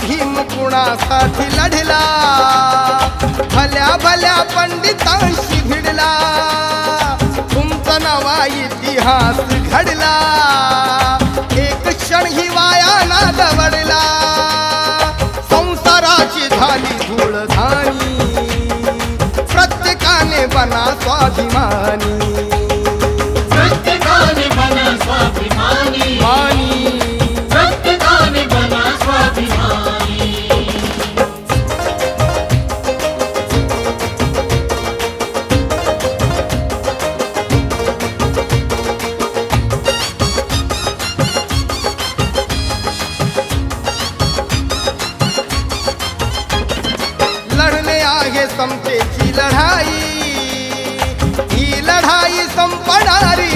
भीम कुणासाठी लढला, भल्या भल्या पंडितांशी भिडला, तुमचा नवा इतिहास घडला, एक क्षण ही वाया ना दवडला, संसाराची झाली धूळधाणी, प्रत्येकाने बना स्वाभिमानी, प्रत्येकाने बना स्वाभिमानी, मानी प्रत्येकाने बना स्वाभिमानी। लढणे आहे समतेची लढाई, ही लढाई संपणारी